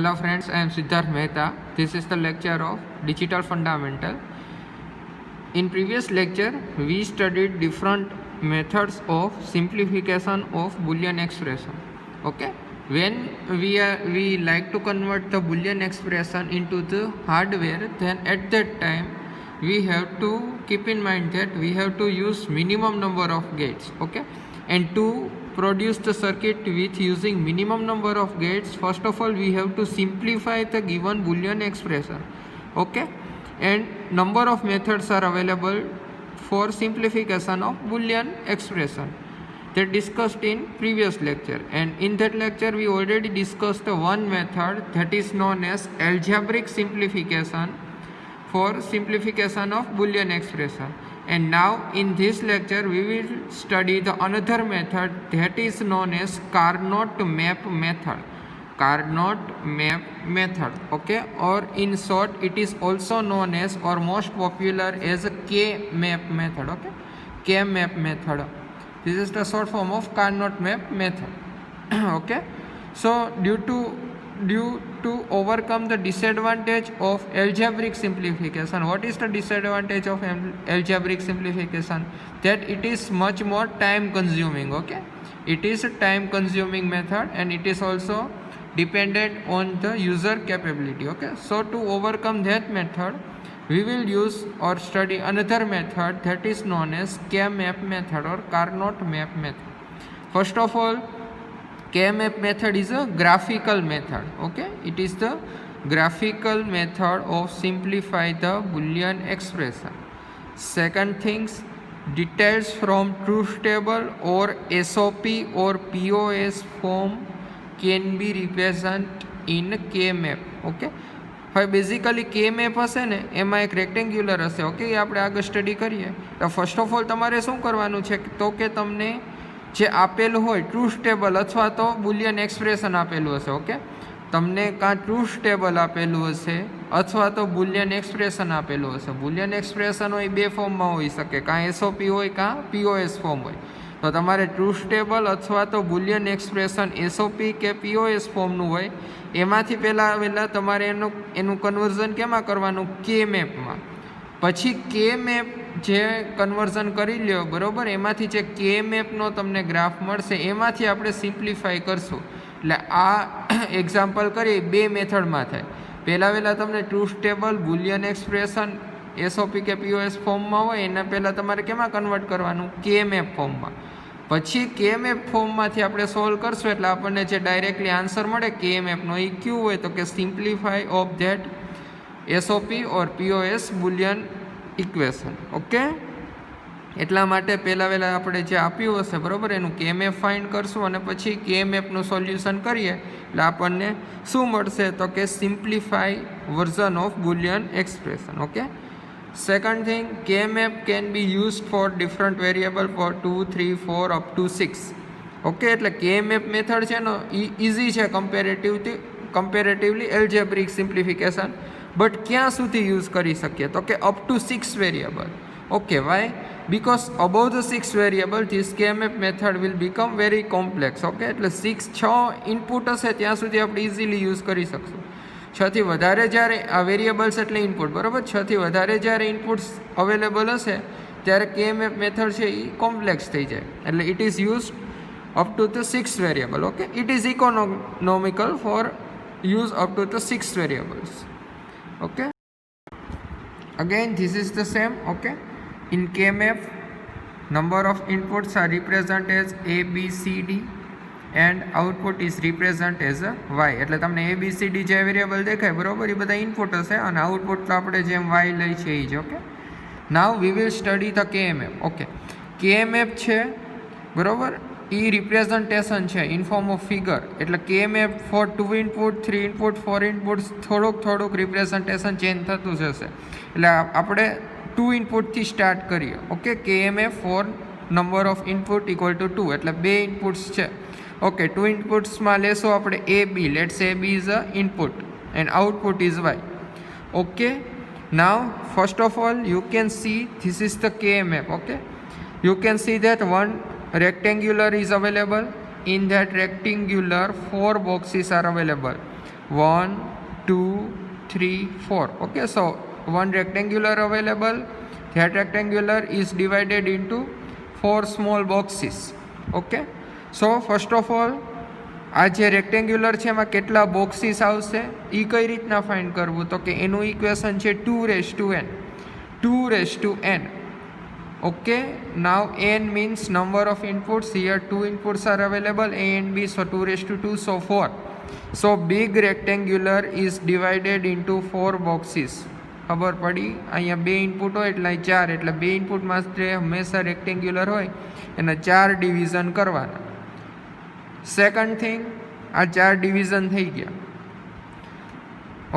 Hello friends, I am Siddharth Mehta. This is the lecture of Digital Fundamental. In previous lecture, we studied different methods of simplification of Boolean expression. Okay, when we like to convert the Boolean expression into the hardware, then at that time we have to keep in mind that we have to use minimum number of gates. Okay, and to produce the circuit with using minimum number of gates, first of all we have to simplify the given Boolean expression. Okay, and number of methods are available for simplification of Boolean expression that discussed in previous lecture, and in that lecture we already discussed the one method that is known as algebraic simplification for simplification of Boolean expression. And now in this lecture we will study the another method that is known as Carnot map method. Carnot map method, okay, or in short it is also known as or most popular as K-map method. Okay, K-map method, this is the short form of Carnot map method. Okay, so due to overcome the disadvantage of algebraic simplification, what is the disadvantage of algebraic simplification? That it is much more time consuming. Okay, it is a time consuming method and it is also dependent on the user capability. Okay, so to overcome that method we will use or study another method that is known as K-map method or Carnot map method. First of all, K-map method is a graphical method. Okay, it is the graphical method of simplify the Boolean expression. Second things, details from truth table or SOP or POS form can be represented in K-map. Okay, હવે basically કે map હશે ને એમાં એક rectangular હશે. Okay, એ આપણે આગળ study કરીએ. તો ફર્સ્ટ ઓફ ઓલ તમારે શું કરવાનું છે તો કે તમને જે આપેલું હોય ટ્રુથ ટેબલ અથવા તો બુલિયન એક્સપ્રેશન આપેલું હશે. ઓકે, તમને કાં ટ્રુથ ટેબલ આપેલું હશે અથવા તો બુલિયન એક્સપ્રેશન આપેલું હશે. બુલિયન એક્સપ્રેશન હોય બે ફોર્મમાં હોઈ શકે, કાં એસઓપી હોય કાં પીઓએસ ફોર્મ હોય. તો તમારે ટ્રુથ ટેબલ અથવા તો બુલિયન એક્સપ્રેશન એસઓપી કે પીઓએસ ફોર્મનું હોય એમાંથી પહેલાં તમારે એનું કન્વર્ઝન કેમાં કરવાનું? કે મેપમાં. પછી કે મેપ જે કન્વર્ઝન કરી લ્યો બરાબર, એમાંથી જે કે મેપનો તમને ગ્રાફ મળશે એમાંથી આપણે સિમ્પ્લિફાઈ કરશું. એટલે આ એક્ઝામ્પલ કરીએ બે મેથડમાં થાય. પહેલાં તમને truth table Boolean expression SOP કે પીઓએસ ફોર્મમાં હોય એના પહેલાં તમારે કેમાં કન્વર્ટ કરવાનું? કે મેપ ફોર્મમાં. પછી કે મેપ ફોર્મમાંથી આપણે સોલ્વ કરશું એટલે આપણને જે ડાયરેક્ટલી આન્સર મળે કે મેપનો એ ક્યુ હોય તો કે simplify of that SOP or POS Boolean equation. Okay, એટલા માટે પહેલાં આપણે જે આપ્યું હશે બરાબર એનું કે મેપ ફાઇન્ડ કરશું અને પછી કે મેપનું સોલ્યુશન કરીએ એટલે આપણને શું મળશે તો કે simplify version of Boolean expression. Okay, second thing, K-map can be used for different variable for 2, 3, 4 up to 6. Okay, એટલે K-map મેથડ છે ને ઇઝી છે કમ્પેરેટિવલી એલ્જેબ્રિક સિમ્પ્લિફિકેશન. બટ ક્યાં સુધી યુઝ કરી શકીએ તો કે up to 6 variable. Okay, why? Because above the 6 variable this K-map method will become very complex. Okay, એટલે 6 ઇનપુટ હશે ત્યાં સુધી આપણે ઇઝીલી યુઝ કરી શકશું. 6 થી વધારે જ્યારે આ વેરિયેબલ્સ એટલે ઇનપુટ બરાબર, 6 થી વધારે જ્યારે ઇનપુટ્સ અવેલેબલ હશે ત્યારે કે મેપ મેથડ છે એ કોમ્પ્લેક્સ થઈ જાય. એટલે it is use up to the 6 variable. Okay, it is economical for use up to the 6 variables. Okay, again this is the same. Okay, in K map number of inputs are represented as A, B, C, D and output is represent as a y. એટલે તમને A, B, C, D જે variable દેખાય બરાબર એ બધા input હશે અને output તો આપણે જેમ y લઈ છે એ જ. Okay, now we will study the K map. Okay, K map છે બરાબર એ રિપ્રેઝન્ટેશન છે ઇન ફોર્મ ઓફ ફિગર. એટલે K map for 2 input 3 input 4 inputs થોડુંક રિપ્રેઝન્ટેશન ચેન્જ થતું જશે. એટલે આપણે 2 ઇનપુટથી સ્ટાર્ટ કરીએ. Okay, K map for number of input equal to 2 એટલે 2 ઇનપુટ્સ છે. ઓકે, 2 ઇનપુટ્સમાં લેશો આપણે એ B. Let's say B is a input and output is Y. Okay, now first of all you can see this is the K map. Okay, you can see that one rectangular is available. In that rectangular 4 boxes are available. 1 2 3 4. Okay, so one rectangular available. That rectangular is divided into 4 small boxes. Okay, so first of all આ જે rectangular છે એમાં કેટલા boxes આવશે એ કઈ રીતના find કરવું, તો કે એનું ઇક્વેશન છે 2n. Okay, now n means number of inputs. Here 2 inputs are available, a and b, so 2 so 4. So big rectangular is divided into 4 boxes. ખબર પડી? અહીંયા 2 ઇનપુટ હોય એટલે 4, એટલે 2 ઇનપુટમાં હંમેશા રેક્ટેન્ગ્યુલર હોય એના 4 ડિવિઝન કરવાના. સેકન્ડ થિંગ, આ 4 ડિવિઝન થઈ ગયા.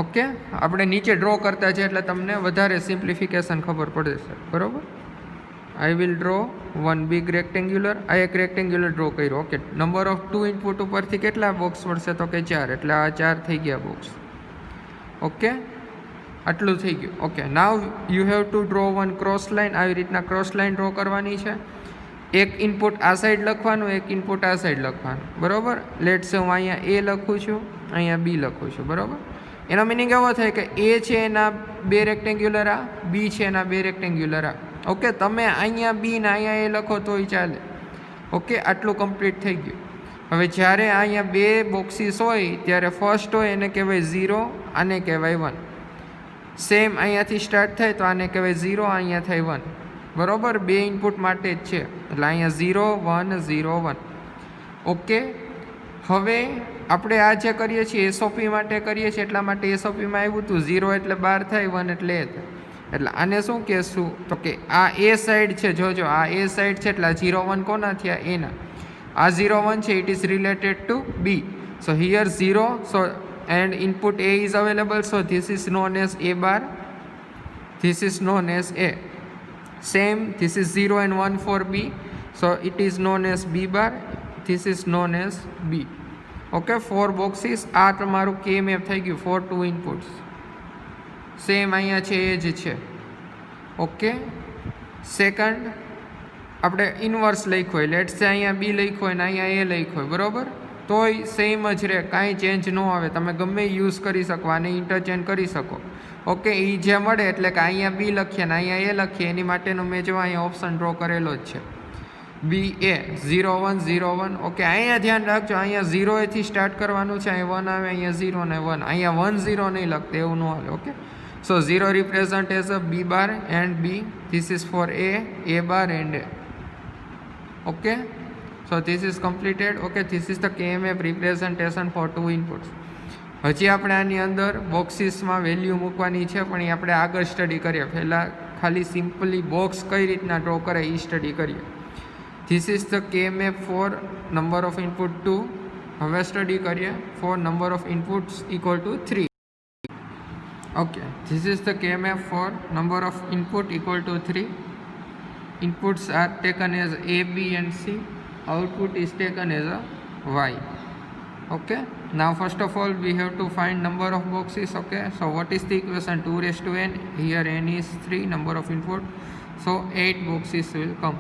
ઓકે, આપણે નીચે ડ્રો કરતા છે એટલે તમને વધારે સિમ્પ્લિફિકેશન ખબર પડે છે, બરાબર. I will draw one big rectangular. આ એક રેક્ટેન્ગ્યુલર ડ્રો કર્યો. ઓકે, નંબર ઓફ 2 ઇનપુટ ઉપરથી કેટલા બોક્સ પડશે, તો કે 4, એટલે આ 4 થઈ ગયા બોક્સ. ઓકે, આટલું થઈ ગયું. Okay, now you have to draw one cross line. આવી રીતના ક્રોસ લાઇન ડ્રો કરવાની છે. એક ઇનપુટ આ સાઈડ લખવાનું, એક ઇનપુટ આ સાઈડ લખવાનું, બરાબર. લેટ્સ સે હું અહીંયા એ લખું છું, અહીંયા બી લખું છું, બરાબર. એનો મિનિંગ એવો થાય કે એ છે એના 2 રેક્ટેન્ગ્યુલર આ, બી છે એના 2 રેક્ટેન્ગ્યુલર આ. ઓકે, તમે અહીંયા બી ને અહીંયા એ લખો તોય ચાલે. ઓકે, આટલું કમ્પ્લીટ થઈ ગયું. હવે જ્યારે અહીંયા 2 બોક્સીસ હોય ત્યારે ફર્સ્ટ હોય એને કહેવાય 0, આને કહેવાય 1. સેમ અહીંયાથી સ્ટાર્ટ થાય તો આને કહેવાય 0, અહીંયા થાય 1, બરાબર. 2 ઇનપુટ માટે જ છે એટલે અહીંયા 0 1 0 1. ઓકે, હવે આપણે આ જે કરીએ છીએ એસઓપી માટે કરીએ છીએ, એટલા માટે એસઓપીમાં આવ્યું હતું 0 એટલે 12 થાય, 1 એટલે એ થાય. એટલે આને શું કહેશું, તો કે આ એ સાઈડ છે, જોજો આ એ સાઈડ છે એટલે 0 1 કોના થયા, એના. આ 0 1 છે, it is related to B. So here 0, so and input A is available, so this is known as a bar, this is known as a. Same, this is 0 and 1 for B, so it is known as B bar, this is known as B. Okay, 4 boxes. આ તમારું K map થઈ ગયું for 2 inputs. Same અહીંયા છે એ જ છે. Okay, second આપણે ઇન્વર્સ લખ્યું હોય, લેટ્સ સે અહીંયા બી લખ્યું હોય ને અહીંયા એ લખ્યું હોય, બરાબર, તોય સેમ જ રહે, કાંઈ ચેન્જ ન આવે. તમે ગમે યુઝ કરી શકો, આને ઇન્ટરચેન્જ કરી શકો. ઓકે, એ જે મળે એટલે કે અહીંયા બી લખીએ ને અહીંયા એ લખીએ, એની માટેનો મેં જો અહીંયા ઓપ્શન ડ્રો કરેલો જ છે, બી એ 0 1 0 1. ઓકે, અહીંયા ધ્યાન રાખજો, અહીંયા 0 એથી સ્ટાર્ટ કરવાનું છે, અહીંયા 1 આવે, અહીંયા 0 ને 1, અહીંયા 1 0 નહીં લખતે, એવું ન હાલે. Okay, so 0 represent as a B bar and B, this is for A bar and A. Okay, so this is completed. Okay, this is the KMF representation for 2 inputs. હજી આપણે આની અંદર બોક્સીસમાં વેલ્યુ મૂકવાની છે, પણ એ આપણે આગળ સ્ટડી કરીએ. પહેલાં ખાલી સિમ્પલી બોક્સ કઈ રીતના ડ્રો કરે એ સ્ટડી કરીએ. This is the KMF for number of input 2. હવે સ્ટડી કરીએ for number of inputs equal to 3. Okay, this is the KMF for number of input equal to 3. Inputs are taken as A, B and C. Output is taken as a Y. Okay, now first of all we have to find number of boxes. Okay, so what is the equation? 2 raised to n. Here n is 3, number of input, so 8 boxes will come.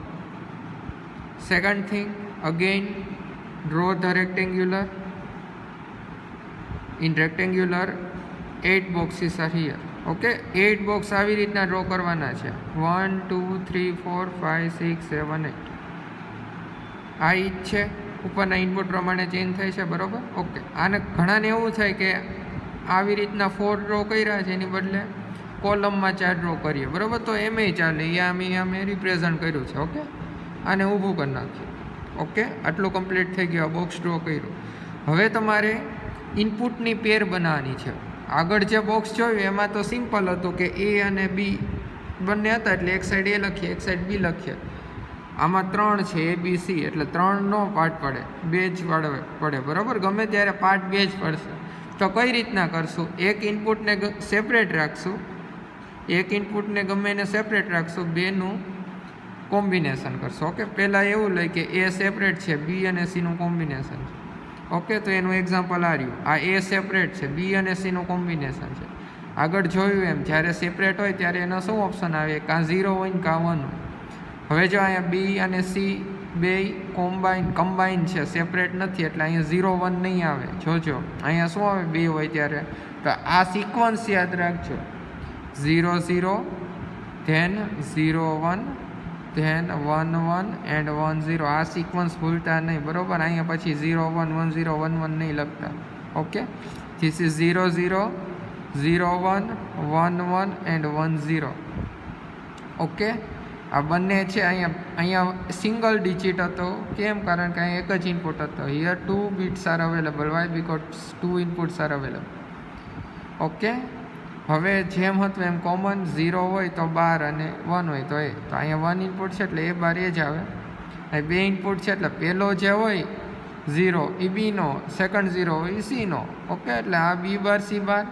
Second thing, again draw the rectangular. In rectangular 8 boxes are here. Okay, 8 box આવી રીતના draw કરવાના છે. 1 2 3 4 5 6 7 8. આ જ છે, ઉપરના input પ્રમાણે change થાય છે, બરાબર. ઓકે, આને ઘણાને એવું થાય કે આવી રીતના 4 ડ્રો કર્યા છે એની બદલે કોલમમાં 4 ડ્રો કરીએ, બરાબર, તો એમેય ચાલે. એ અમે રિપ્રેઝન્ટ કર્યું છે. ઓકે, આને ઊભું કરી નાખ્યું. ઓકે, આટલું કમ્પ્લીટ થઈ ગયું, બોક્સ ડ્રો કર્યું. હવે તમારે ઇનપુટની પેર બનાવવાની છે. આગળ જે બોક્સ જોયું એમાં તો સિમ્પલ હતું કે એ અને બી બંને હતા, એટલે એક સાઈડ એ લખીએ, એક સાઈડ બી લખીએ. આમાં 3 છે, A B C, એટલે 3નો પાર્ટ પડે, 2 જ પડે, બરાબર. ગમે ત્યારે પાર્ટ 2 જ પડશે. તો કઈ રીતના કરશું? એક ઇનપુટને સેપરેટ રાખશું, એક ઇનપુટને ગમે એને સેપરેટ રાખશું, બેનું કોમ્બિનેશન કરશું. ઓકે, પહેલાં એવું લઈ કે એ સેપરેટ છે, બી અને સીનું કોમ્બિનેશન છે. ઓકે, તો એનું એક્ઝામ્પલ આ રહ્યું. આ એ સેપરેટ છે, બી અને સીનું કોમ્બિનેશન છે. આગળ જોયું એમ જ્યારે સેપરેટ હોય ત્યારે એનો શું ઓપ્શન આવે? કાં 0 હોય ને કાં 1 હોય. હવે જો અહીંયા બી અને સી બે કમ્બાઈન છે, સેપરેટ નથી, એટલે અહીંયા 0 1 નહીં આવે. જોજો અહીંયા શું આવે, બે હોય ત્યારે. તો આ સિક્વન્સ યાદ રાખજો, 0 0 ધેન 0 1 ધેન 1 1 એન્ડ 1 0. આ સિક્વન્સ ભૂલતા નહીં, બરાબર. અહીંયા પછી 0 1 1 0 1 1 નહીં લખતા. Okay, this is 0 0 0 1 1 1 and 1 0. Okay, આ બંને છે. અહીંયા સિંગલ ડિજિટ હતો. કેમ? કારણ કે અહીંયા એક જ ઇનપુટ હતો. Here 2 bits are available. Why? Because 2 inputs are available. Okay, હવે જેમ હતું એમ કોમન 0 હોય તો 12 અને 1 હોય તો એ. તો અહીંયા 1 ઇનપુટ છે એટલે એ બાર એ જ આવે. અહીં 2 ઇનપુટ છે એટલે પહેલો જે હોય 0 એ બીનો, સેકન્ડ 0 હોય એ સીનો. ઓકે, એટલે આ B bar C bar.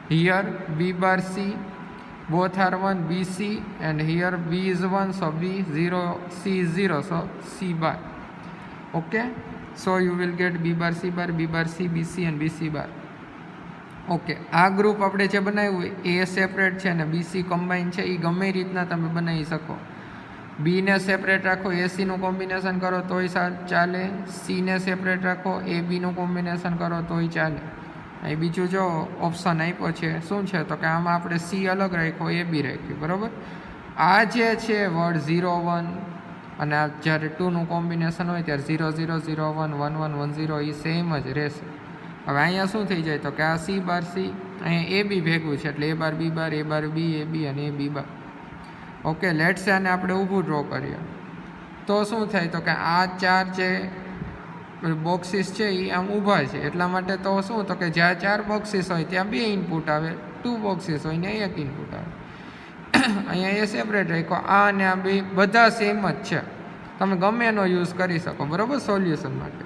Here B bar C, both are 1, BC, and here B is 1, so B 0, C is 0, so C bar. Okay, so you will get B bar C bar, B bar C, BC and BC bar. Okay, આ group આપણે જે બનાવ્યું હોય એ separate છે ને BC combine છે, એ ગમે રીતના તમે બનાવી શકો. બીને સેપરેટ રાખો, એસીનું કોમ્બિનેશન કરો તોય ચાલે. સીને સેપરેટ રાખો, એ બીનું કોમ્બિનેશન કરો તોય ચાલે. અહીં બીજું જો ઓપ્શન આપ્યો છે શું છે, તો કે આમાં આપણે સી અલગ રાખ્યો, એ બી રાખ્યું, બરાબર. આ જે છે વર્ડ 0 1 અને આ જ્યારે 2નું કોમ્બિનેશન હોય ત્યારે 0 0 0 1 1 1 1 0 એ સેમ જ રહેશે. હવે અહીંયા શું થઈ જાય, તો કે આ સી બાર સી, અહીંયા એ બી ભેગું છે એટલે એ બાર બી બાર, એ બાર બી, એ બી અને એ બી બાર. ઓકે, લેટ્સ આને આપણે ઊભું ડ્રો કરીએ તો શું થાય, તો કે આ ચાર જે બોક્સીસ છે એ આમ ઊભા છે. એટલા માટે તો શું, તો કે જ્યાં 4 બોક્સીસ હોય ત્યાં 2 ઇનપુટ આવે, 2 બોક્સીસ હોય ને 1 ઇનપુટ આવે. અહીંયા એ સેપરેટ રાખ્યો. આ અને આ બે બધા સેમ જ છે, તમે ગમે એનો યુઝ કરી શકો, બરાબર, સોલ્યુશન માટે.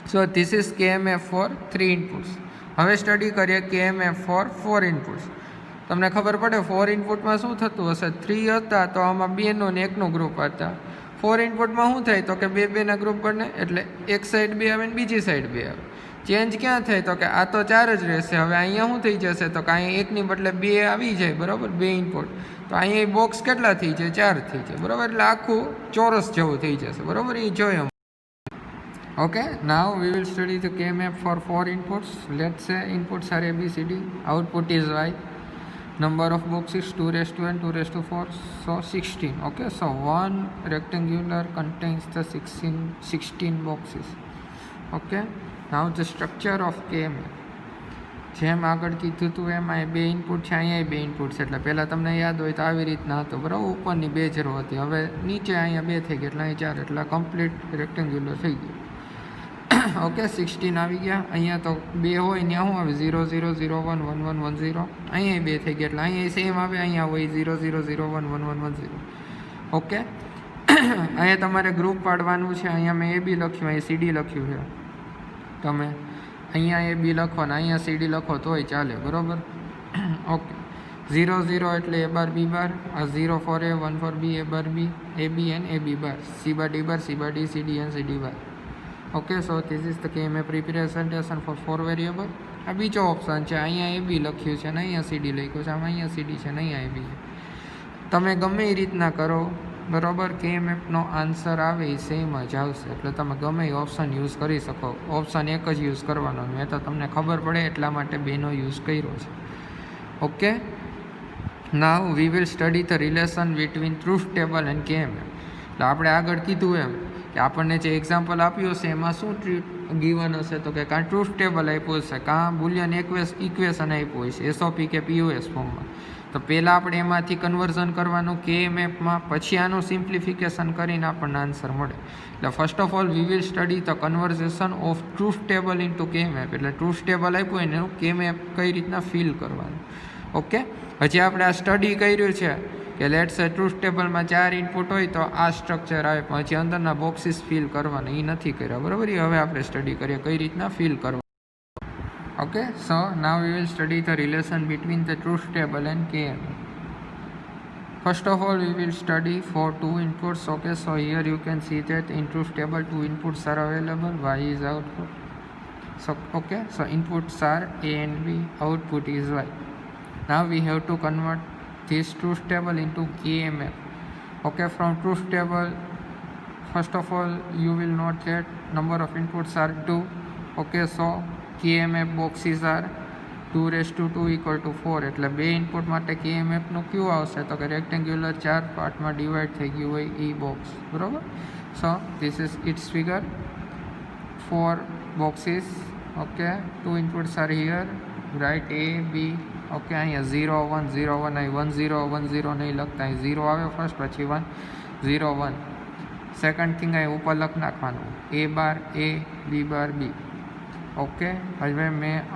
So this is KMF for 3 inputs. હવે સ્ટડી કરીએ KMF ફોર 4 ઇનપુટ્સ. તમને ખબર પડે 4 ઇનપુટમાં શું થતું હશે. 3 હતા તો આમાં 2નો ને 1નો ગ્રુપ હતા. 4 ઇનપુટમાં શું થાય, તો કે 2 2ના ગ્રુપ બને એટલે એક સાઈડ 2 આવે ને બીજી સાઈડ 2 આવે. ચેન્જ ક્યાં થાય, તો કે આ તો 4 જ રહેશે. હવે અહીંયા શું થઈ જશે, તો કે અહીંયા 1ની બદલે 2 આવી જાય, બરાબર, 2 ઇનપુટ. તો અહીંયા બોક્સ કેટલા થઈ જાય, 4 થઈ જાય, બરાબર. એટલે આખું ચોરસ જેવું થઈ જશે, બરાબર. એ જોયું. Okay, now we will study the KMF for 4 inputs. Let's say inputs are ABCD, output is Y. Number of boxes 2 raised to n, 2 raised to 4, so 16. Okay, so one rectangular contains the 16 boxes. Okay, now the structure of KMF. જેમ આગળ કીધું હતું એમ આ 2 input છે, અહીંયા 2 input છે. એટલે પહેલાં તમને યાદ હોય તો આવી રીતના હતો, બરાબર. ઉપરની 2 0 હતી, હવે નીચે અહીંયા 2 થઈ ગયા એટલે અહીં 4, એટલે કમ્પ્લીટ રેક્ટેન્ગ્યુલર થઈ ગયું. ઓકે, 16 આવી ગયા. અહીંયા તો 2 હોય ત્યાં શું આવે, 0 0 0 1 1 1 1 0. અહીંયા 2 થઈ ગયા એટલે અહીંયા સેમ આવે, અહીંયા હોય 0 0 0 1 1 1 1 0. ઓકે, અહીંયા તમારે ગ્રુપ પાડવાનું છે. અહીંયા મેં AB લખ્યું, અહીંયા CD લખ્યું છે. તમે અહીંયા AB લખો ને અહીંયા CD લખો તોય ચાલે, બરાબર. ઓકે, 0 0 એટલે A બાર B બાર, આ 0 for A, 1 for B, A bar B, AB and AB bar, C bar D bar, C bar D, CD and CD bar. Okay, so this is the KMF representation for 4 variable. આ બીજો option છે, અહીંયા AB લખ્યું છે ને અહીંયા CD લખ્યું છે, આમાં અહીંયા CD છે ને અહીંયા AB છે. તમે ગમે એ રીતના કરો, બરાબર. KMFનો આન્સર આવે એ સેમ જ આવશે, એટલે તમે ગમે એ ઓપ્શન યુઝ કરી શકો. ઓપ્શન એક જ યુઝ કરવાનો, મેં તો તમને ખબર પડે એટલા માટે બેનો યુઝ કર્યો છે. Okay, now we will study the relation between truth table and KMF. એટલે આપણે આગળ કીધું એમ કે આપણને જે એક્ઝામ્પલ આપ્યું છે એમાં શું ગીવન હશે, તો કે કાં ટ્રુથ ટેબલ આપ્યું હશે, કાં બુલિયન ઇક્વેશન આપ્યું હોય છે SOP કે POS ફોર્મમાં. તો પહેલાં આપણે એમાંથી કન્વર્ઝન કરવાનું KMFમાં, પછી આનું સિમ્પ્લિફિકેશન કરીને આપણને આન્સર મળે. એટલે first of all V will study the conversation of truth table into KMF. એટલે ટ્રુથ ટેબલ આપ્યું હોય ને એનું KMF કઈ રીતના ફિલ કરવાનું. ઓકે, હજી આપણે આ સ્ટડી કર્યું છે કે લેટ્સ સે ટ્રુથ ટેબલમાં 4 ઇનપુટ હોય તો આ સ્ટ્રક્ચર આવે, પછી અંદરના બોક્સીસ ફિલ કરવાના, એ નથી કર્યા, બરાબર. એ હવે આપણે સ્ટડી કરીએ કઈ રીતના ફિલ કરવા. Okay, so now we will study the relation between the truth table and KMF. First of all V will study for 2 inputs. Okay, so here you can see that in truth table 2 inputs are available, Y is output. So okay, so inputs are A and B, output is Y. Now we have to convert this truth table into KMF. Okay, from truth table first of all you will note that number of inputs are 2. Okay, so KMF boxes are 2 equal to 4 એટલે બે input માટે KMFનું ક્યુ આવશે તો કે rectangular 4 પાર્ટમાં divide થઈ ગયું હોય એ બોક્સ, બરાબર. So this is it's figure 4 boxes. Okay, 2 inputs are here, write A, B. Okay, અહીંયા 0 1 0 1 અહીં 1 0 1 0 નહીં લખતા, અહીં 0 આવે ફર્સ્ટ, પછી 1 0 1. સેકન્ડ થિંગ અહીં ઉપર લખ નાખવાનું A bar A, B bar B. Okay, હવે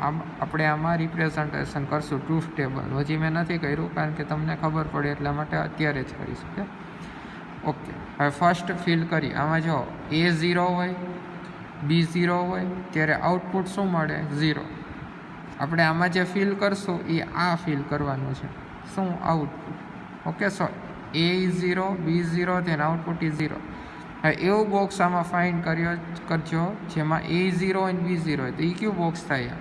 આપણે આમાં રિપ્રેઝન્ટેશન કરશું ટ્રુથ ટેબલ. હજી મેં નથી કર્યું કારણ કે તમને ખબર પડે એટલા માટે અત્યારે જ કરીશ. ઓકે, હવે ફર્સ્ટ ફિલ કરી. આમાં જો A0 હોય, B0 હોય ત્યારે આઉટપુટ શું મળે? 0. આપણે આમાં જે ફિલ કરશું એ આ ફિલ કરવાનું છે, શું? Output. Okay, so A is 0, B is 0, then output is 0. હવે એવું બોક્સ આમાં ફાઇન્ડ કરજો જેમાં A0 અને B0 હોય તો એ કયું બોક્સ થાય?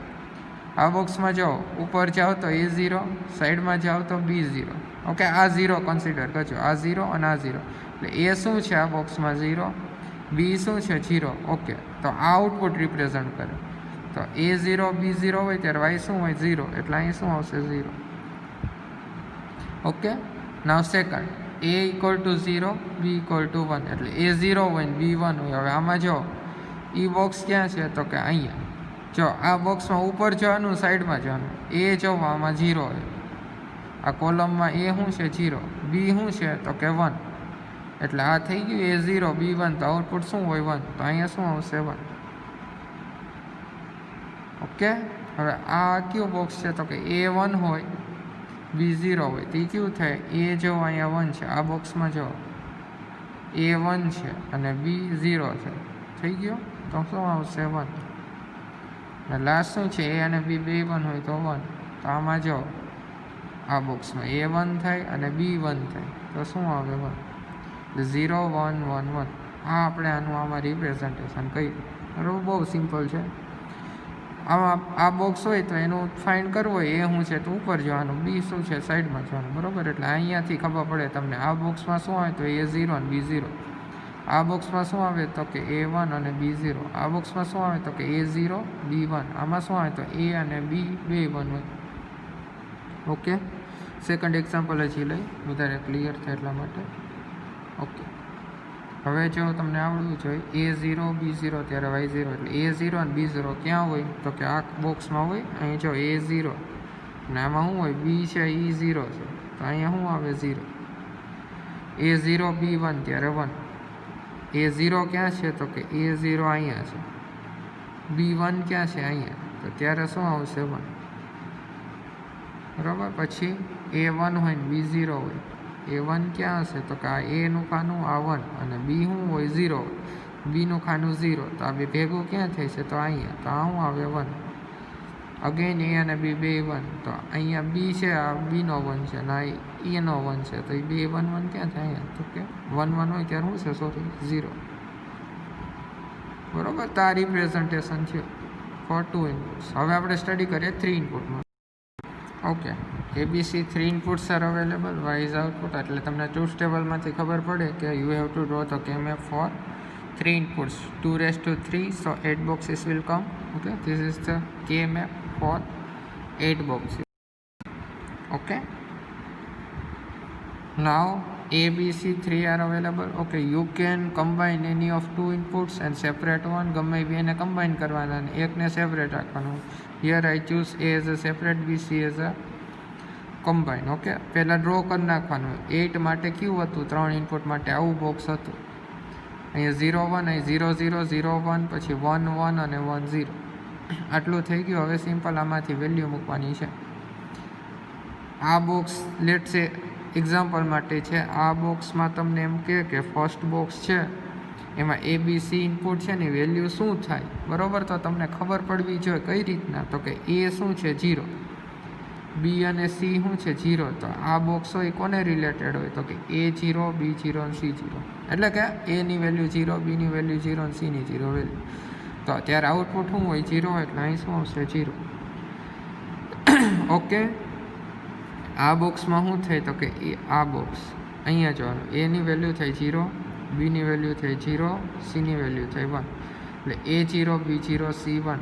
આ બોક્સમાં જાઓ, ઉપર જાઓ તો A0, સાઈડમાં જાઓ તો B0. ઓકે, આ 0 કન્સિડર કરજો, આ 0 અને આ 0. એટલે A શું છે આ બોક્સમાં? 0. B શું છે? 0. ઓકે, તો આ આઉટપુટ રિપ્રેઝન્ટ કરે. તો A0 B0 હોય ત્યારે Y શું હોય? 0. એટલે અહીં શું આવશે? 0. Okay, now second A equal to 0, B equal to 1 એટલે A0 હોય ને B1 હોય. હવે આમાં જો એ બોક્સ ક્યાં છે તો કે અહીંયા. જો આ બોક્સમાં ઉપર જવાનું, સાઈડમાં જવાનું. A જો આમાં 0 હોય, આ કોલમમાં A શું છે? 0. B શું છે તો કે 1. એટલે આ થઈ ગયું A0 B1, તો આઉટપુટ શું હોય? 1. તો અહીંયા શું આવશે? 1. ઓકે, હવે આ કયું બોક્સ છે તો કે A1 હોય, B0 હોય તો એ કેવું થાય? A જો અહીંયા 1 છે, આ બોક્સમાં જો A1 છે અને B0 છે, થઈ ગયો. તો શું આવશે? 1. અને લાસ્ટ શું છે? A અને B બે 1 હોય તો 1. તો આમાં જો આ બોક્સમાં A1 થાય અને B1 થાય તો શું આવે? 1. 0 1 1 1. આ આપણે આમાં રિપ્રેઝન્ટેશન કર્યું, બરાબર. બહુ સિમ્પલ છે. આમાં આ બોક્સ હોય તો એનું ફાઇન્ડ કરવું હોય, એ શું છે તો ઉપર જવાનું, બી શું છે સાઈડમાં જવાનું, બરાબર. એટલે અહીંયાથી ખબર પડે તમને આ બોક્સમાં શું આવે તો A0 અને B0. આ બોક્સમાં શું આવે તો કે A1 અને B0. આ બોક્સમાં શું આવે તો કે A0 B1. આમાં શું આવે તો A અને B બે 1 હોય. ઓકે, સેકન્ડ એક્ઝામ્પલ હજી લઈ, વધારે ક્લિયર થાય એટલા માટે. ઓકે, હવે જો તમને આવડવું જોઈએ A0 B0 ત્યારે Y0. એટલે A0 અને B0 ક્યાં હોય તો કે આ બોક્સમાં હોય. અહીં જો A0 અને આમાં શું હોય? B છે, E0 છે, તો અહીંયા શું આવે? 0. A0 B1 ત્યારે 1. A0 ક્યાં છે તો કે A0 અહીંયા છે, B1 ક્યાં છે? અહીંયા. તો ત્યારે શું આવશે? 1. બરાબર. પછી A1 હોય ને B0 હોય, A1 ક્યાં હશે તો કે આ Aનું ખાનું આ 1 અને B શું હોય? 0. Bનું ખાનું 0. તો આ બે ભેગું ક્યાં થાય છે? તો અહીંયા. તો આ શું આવે? 1. અગેન A અને B બે 1. તો અહીંયા B છે, આ Bનો 1 છે અને આ Aનો 1 છે, તો એ બે 1 1 ક્યાં થાય? અહીંયા. તો કે 1 1 હોય ત્યારે શું છે? સોરી, 0. બરાબર. તો આ રિપ્રેઝન્ટેશન છે ફોર 2 ઇનપુટ્સ. હવે આપણે સ્ટડી કરીએ 3 ઇનપુટમાં. Okay, ABC 3 inputs are available. Y is output. એટલે તમને ટ્રુથ ટેબલમાંથી ખબર પડે કે you have to draw the KMF for 3 inputs, 2⁻3. So 8 boxes will come. Okay, this is the KMF for 8 boxes. Okay, now A, B, C 3 are available. Okay, you can combine any of 2 inputs and separate one. ગમે બેને combine કરવાના અને એકને separate રાખવાનું. Here I choose A as a separate, B, C as a combine. Okay, પહેલાં draw કરી નાખવાનું. 8 માટે કેવું હતું? 3 ઇનપુટ માટે આવું બોક્સ હતું. અહીંયા 0 1, અહીં 0 0 0 1, પછી 1 1 અને 1 0. આટલું થઈ ગયું. હવે સિમ્પલ આમાંથી વેલ્યુ મૂકવાની છે. આ બોક્સ લેટ્સ સે એક્ઝામ્પલ માટે છે. આ બોક્સમાં તમને એમ કે ફર્સ્ટ બોક્સ છે એમાં ABC ઇનપુટ છે ને વેલ્યુ શું થાય, બરાબર. તો તમને ખબર પડવી જોઈએ કઈ રીતના તો કે A શું છે? 0. B અને C શું છે? 0. તો આ બોક્સ હોય કોને રિલેટેડ હોય તો કે A0 B0 અને C0. એટલે કે Aની વેલ્યુ 0, Bની વેલ્યુ 0 અને Cની 0 વેલ્યુ. તો અત્યારે આઉટપુટ શું હોય? 0. એટલે અહીં શું આવશે? 0. ઓકે, આ બોક્સમાં શું થાય તો કે આ બોક્સ અહીંયા જોવાનું, Aની વેલ્યુ થાય 0, બીની વેલ્યુ થઈ 0, સીની વેલ્યુ થઈ 1. એટલે A0 B0 C1.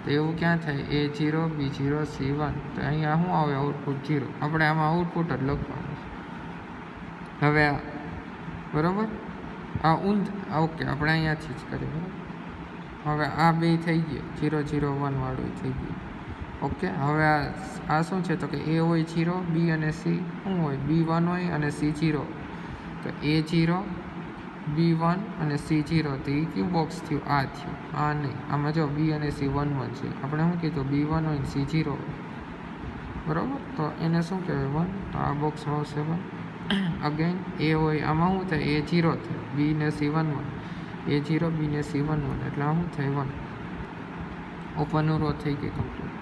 તો એવું ક્યાં થાય? A0 B0 C1. તો અહીંયા શું આવે? આઉટપુટ 0. આપણે આમાં આઉટપુટ જ લખવાનું છે. હવે બરાબર આ ઓકે, આપણે અહીંયાથી જ કરીએ. બરાબર, હવે આ બે થઈ ગયું 0 0 1 વાળું થઈ ગયું. ઓકે, હવે આ શું છે? તો કે A હોય 0, B અને C શું હોય? B1 હોય અને C 0. તો A0 B1 અને C0. તો એ કયું બોક્સ થયું? આ થયું. આ નહીં, આમાં જો B અને C 1 1 છે. આપણે શું કીધું? B1 હોય ને C0 હોય. બરાબર, તો એને શું કહેવાય? 1. તો આ બોક્સમાં આવશે 1. અગેન A હોય, આમાં શું થાય? A0 થાય. B ને C 1 1. A0 B ને C 1 1. એટલે આ શું થાય? 1. ઓપનનું રો થઈ ગઈ કમ્પ્લીટ.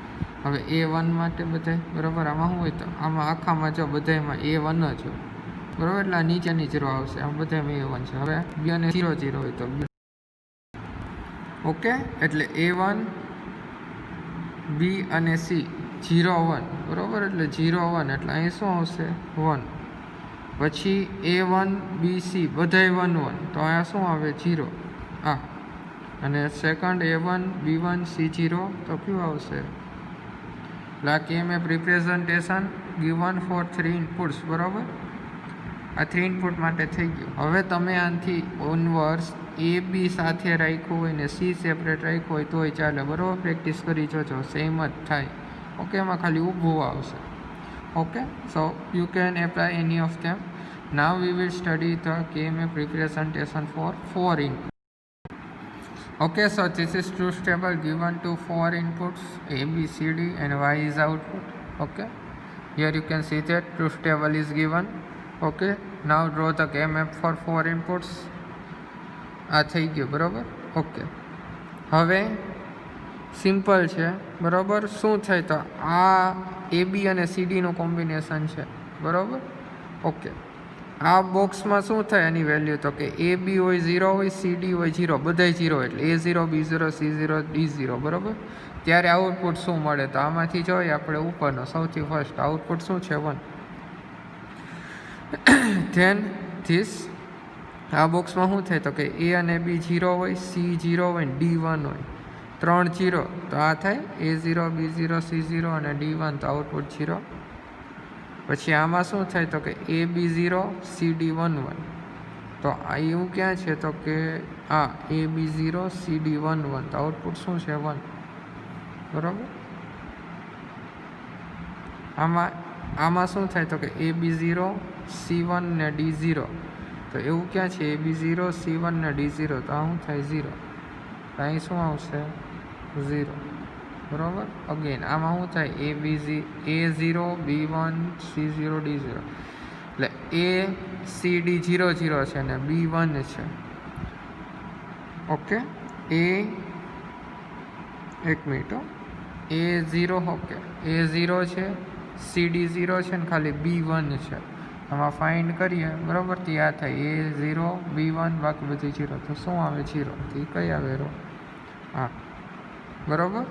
હવે A1 માટે બધાય બરાબર. આમાં શું હોય? તો આમાં આખામાં જો બધામાં A1 જ હોય. બરાબર, એટલે આ નીચેની 0 આવશે. આમ બધામાં A1 છે. હવે B અને 0 0 હોય તો ઓકે, એટલે A1 B અને C 0 1. બરાબર, એટલે 0 1. એટલે અહીં શું આવશે? 1. પછી A1 B C બધાય 1 1. તો અહીંયા શું આવે? 0. આ અને સેકન્ડ A1 B1 C0. તો કયું આવશે? એટલે આ KMF representation given for 3 inputs. બરાબર, આ 3 ઇનપુટ માટે થઈ ગયું. હવે તમે આનાથી ઓનવર્સ A B સાથે રાખ્યું હોય ને C સેપરેટ રાખ્યું હોય તોય ચાલે. બરાબર, પ્રેક્ટિસ કરી જોજો, સેમ જ થાય. ઓકે, એમાં ખાલી ઊભું આવશે. Okay, so you can apply any of them. Now we will study the KMF representation for 4 inputs. Okay, so this is truth table given to 4 inputs A, B, C, D and Y is output. Okay, here you can see that truth table is given. Okay, now draw the KMF for 4 inputs. આ થઈ ગયું. બરાબર, okay. હવે simple છે. બરાબર, શું થાય? તો આ AB અને CDનું કોમ્બિનેશન છે. બરાબર, ઓકે. આ બોક્સમાં શું થાય? એની વેલ્યુ તો કે AB હોય 0 હોય, CD હોય 0, બધાય 0. એટલે A0 B0 C0 D0. બરાબર, ત્યારે આઉટપુટ શું મળે? તો આમાંથી જોઈએ આપણે ઉપરનો સૌથી ફર્સ્ટ આઉટપુટ શું છે? 1. ધેન ધીસ આ બોક્સમાં શું થાય? તો કે A અને B 0 હોય, C 0 હોય ને D1 હોય. 3 0. તો આ થાય A0 B0 C0 અને D1. તો આઉટપુટ 0. પછી આમાં શું થાય? તો કે AB0 CD1 1. તો આ એવું ક્યાં છે? તો કે આ AB0 CD1 1. તો આઉટપુટ શું છે? 1. બરાબર, આમાં શું થાય? તો કે AB0 C1 ને D0. તો એવું ક્યાં છે? AB0 C1 ને D0. તો આ શું થાય? 0. તો અહીં શું આવશે? 0. બરાબર, અગેન આમાં શું થાય? A0 B1 C0 D0. એટલે A C D 0 0 છે ને B1 છે. ઓકે, એક મિનિટ. A0 ઓકે, A0 છે, CD 0 છે ને ખાલી B1 છે. આમાં ફાઇન્ડ કરીએ. બરાબર, તો આ થાય A0 B1 બાકી બધી 0. તો શું આવે? 0. તો એ કઈ આવે? રો. હા, બરાબર.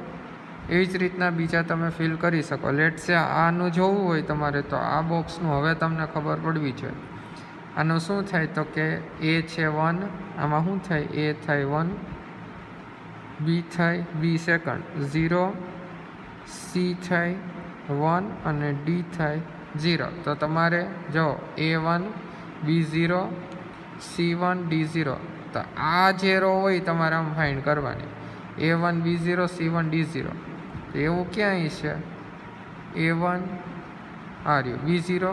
એવી જ રીતના બીજા તમે ફિલ કરી શકો. લેટ સે આનું જોવું હોય તમારે તો આ બોક્સનું હવે તમને ખબર પડવી છે. આનું શું થાય? તો કે A છે 1. આમાં શું થાય? A થાય 1, B થાય B સેકન્ડ 0, C થાય 1 અને D થાય 0. તો તમારે જો A1 B0 C1 D0. તો આ જે રો હોય તમારે આમ ફાઇન્ડ કરવાની. A1 B0 C1 D0. તો એવું ક્યાંય છે? A1 આ રહ્યું B0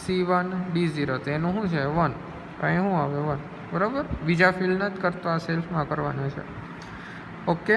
C1 D0. તો એનું શું છે? 1. અહીં શું આવે? 1. બરાબર, બીજા ફિલ નથી કરતો, આ સેલ્ફમાં કરવાનું છે. ઓકે.